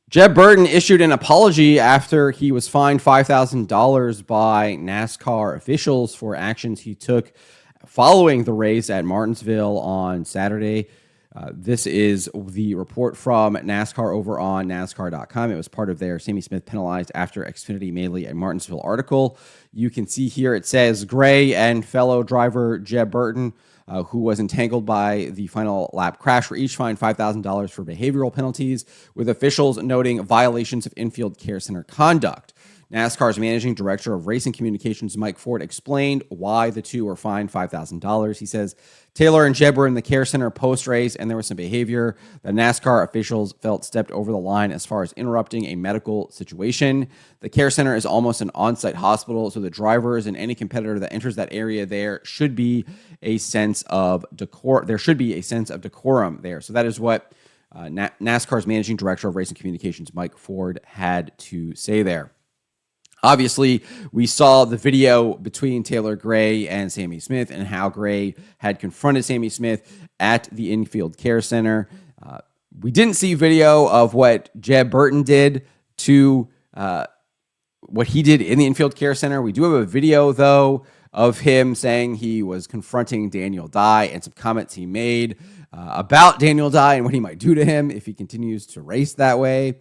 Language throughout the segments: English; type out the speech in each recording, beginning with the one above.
Jeb Burton issued an apology after he was fined $5,000 by NASCAR officials for actions he took following the race at Martinsville on Saturday. This is the report from NASCAR over on NASCAR.com. It was part of their Sammy Smith penalized after Xfinity Melee at Martinsville article. You can see here it says Gray and fellow driver Jeb Burton, who was entangled by the final lap crash, were each fined $5,000 for behavioral penalties, with officials noting violations of infield care center conduct. NASCAR's managing director of racing communications, Mike Ford, explained why the two were fined $5,000. He says Taylor and Jeb were in the care center post-race, and there was some behavior that NASCAR officials felt stepped over the line as far as interrupting a medical situation. The care center is almost an on-site hospital, so the drivers and any competitor that enters that area there should be a sense of decor. There should be a sense of decorum there. So that is what NASCAR's managing director of racing communications, Mike Ford, had to say there. Obviously, we saw the video between Taylor Gray and Sammy Smith and how Gray had confronted Sammy Smith at the infield care center. We didn't see video of what Jeb Burton did to what he did in the infield care center. We do have a video, though, of him saying he was confronting Daniel Dye and some comments he made about Daniel Dye and what he might do to him if he continues to race that way.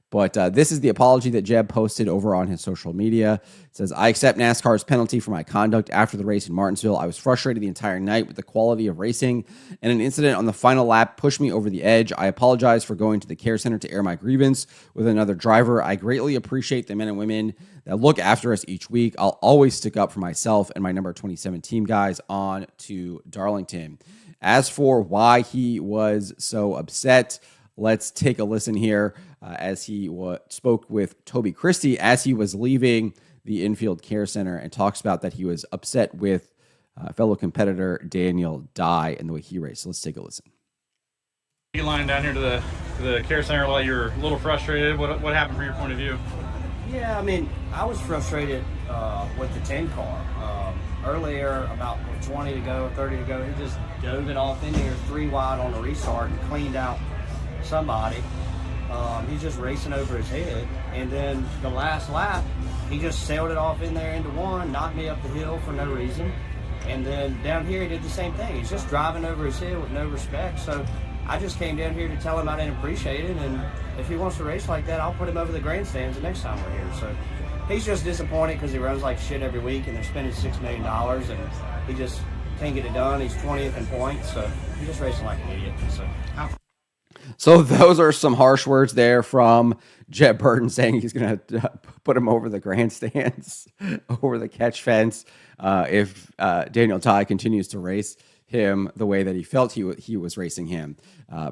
But this is the apology that Jeb posted over on his social media. It says, I accept NASCAR's penalty for my conduct after the race in Martinsville. I was frustrated the entire night with the quality of racing, and an incident on the final lap pushed me over the edge. I apologize for going to the care center to air my grievance with another driver. I greatly appreciate the men and women that look after us each week. I'll always stick up for myself and my number 27 team guys on to Darlington. As for why he was so upset, let's take a listen here as he spoke with Toby Christie as he was leaving the infield care center and talks about that he was upset with fellow competitor Daniel Dye and the way he raced. So let's take a listen. You lying down here to the care center while you're a little frustrated. What happened from your point of view? Yeah, I mean, I was frustrated with the 10 car. Earlier, about 20 to go, 30 to go, he just dove it off in here 3 wide on the restart and cleaned out somebody. He's just racing over his head, and then the last lap he just sailed it off in there into one, knocked me up the hill for no reason, and then down here he did the same thing. He's just driving over his head with no respect. So I just came down here to tell him I didn't appreciate it, and if he wants to race like that, I'll put him over the grandstands the next time we're here. So he's just disappointed because he runs like shit every week and they're spending $6 million and he just can't get it done. He's 20th in points, so he's just racing like an idiot. So those are some harsh words there from Jeb Burton saying he's going to put him over the grandstands, over the catch fence, if Daniel Dye continues to race him the way that he felt he was racing him.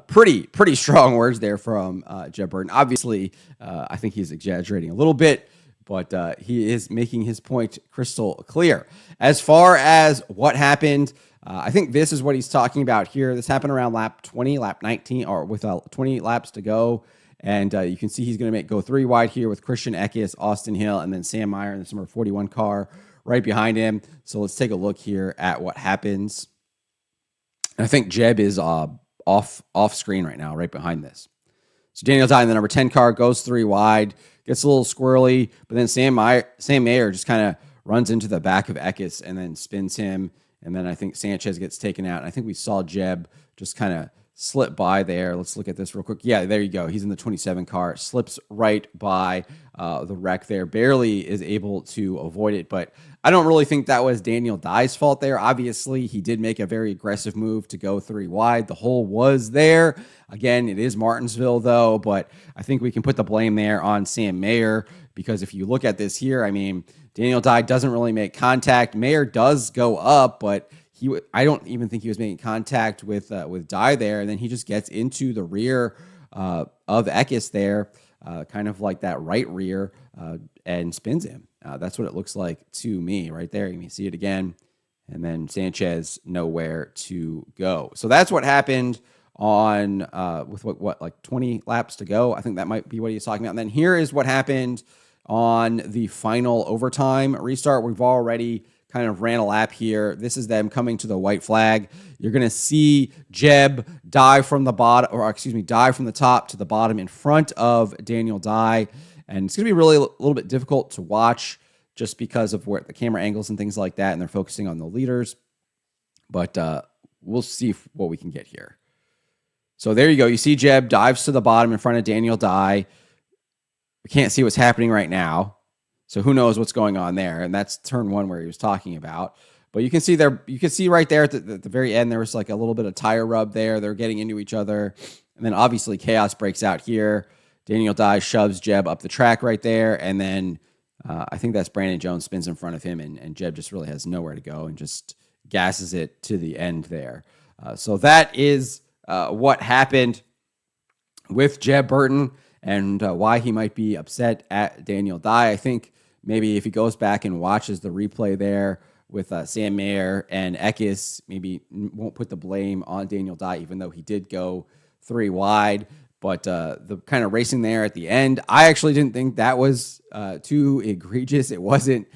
Pretty strong words there from Jeb Burton. Obviously, I think he's exaggerating a little bit, but he is making his point crystal clear. As far as what happened, I think this is what he's talking about here. This happened around lap 20, lap 19, or with 20 laps to go. And you can see he's going to go 3 wide here with Christian Eckes, Austin Hill, and then Sam Meyer in the number 41 car right behind him. So let's take a look here at what happens. And I think Jeb is off screen right now, right behind this. So Daniel Dye in the number 10 car goes 3 wide, gets a little squirrely, but then Sam Mayer just kind of runs into the back of Eckes and then spins him. And then I think Sanchez gets taken out. And I think we saw Jeb just kind of slip by there. Let's look at this real quick. Yeah, there you go. He's in the 27 car, slips right by the wreck there, barely is able to avoid it. But I don't really think that was Daniel Dye's fault there. Obviously, he did make a very aggressive move to go 3 wide. The hole was there. Again, it is Martinsville, though, but I think we can put the blame there on Sam Mayer because if you look at this here, I mean, Daniel Dye doesn't really make contact. Mayer does go up, but I don't even think he was making contact with Dye there, and then he just gets into the rear of Eckes there, kind of like that right rear, and spins him. That's what it looks like to me right there. You can see it again, and then Sanchez nowhere to go. So that's what happened on with what like 20 laps to go. I think that might be what he's talking about. And then here is what happened on the final overtime restart. We've already kind of ran a lap here. This is them coming to the white flag. You're going to see Jeb dive from the bottom, or excuse me, dive from the top to the bottom in front of Daniel Dye. And it's going to be really a little bit difficult to watch just because of where the camera angles and things like that. And they're focusing on the leaders. But we'll see what we can get here. So there you go. You see Jeb dives to the bottom in front of Daniel Dye. We can't see what's happening right now. So who knows what's going on there. And that's turn one where he was talking about. But you can see there, you can see right there at the very end, there was like a little bit of tire rub there. They're getting into each other. And then obviously chaos breaks out here. Daniel Dye shoves Jeb up the track right there. And then I think that's Brandon Jones spins in front of him. And Jeb just really has nowhere to go and just gasses it to the end there. So that is what happened with Jeb Burton and why he might be upset at Daniel Dye. I think maybe if he goes back and watches the replay there with Sam Mayer and Eckes, maybe won't put the blame on Daniel Dye, even though he did go 3 wide. But the kind of racing there at the end, I actually didn't think that was too egregious. It wasn't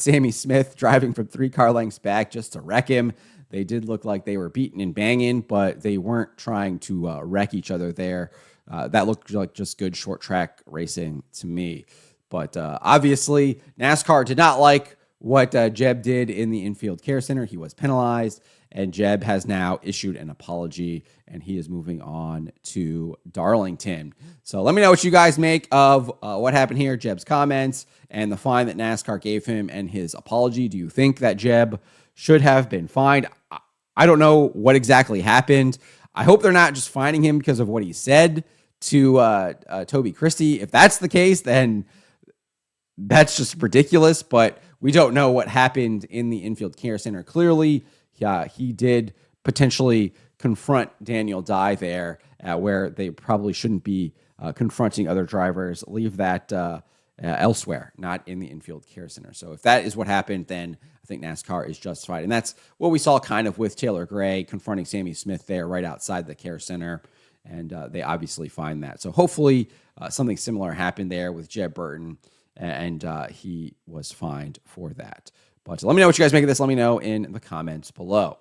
Sammy Smith driving from 3 car lengths back just to wreck him. They did look like they were beating and banging, but they weren't trying to wreck each other there. That looked like just good short track racing to me. But obviously, NASCAR did not like what Jeb did in the infield care center. He was penalized, and Jeb has now issued an apology, and he is moving on to Darlington. So let me know what you guys make of what happened here, Jeb's comments, and the fine that NASCAR gave him and his apology. Do you think that Jeb should have been fined? I don't know what exactly happened. I hope they're not just fining him because of what he said to Toby Christie. If that's the case, then that's just ridiculous. But we don't know what happened in the infield care center. Clearly, he did potentially confront Daniel Dye there where they probably shouldn't be confronting other drivers. Leave that elsewhere, not in the infield care center. So if that is what happened, then I think NASCAR is justified. And that's what we saw kind of with Taylor Gray confronting Sammy Smith there right outside the care center. And they obviously find that. So hopefully something similar happened there with Jeb Burton, and he was fined for that. But let me know what you guys make of this. Let me know in the comments below.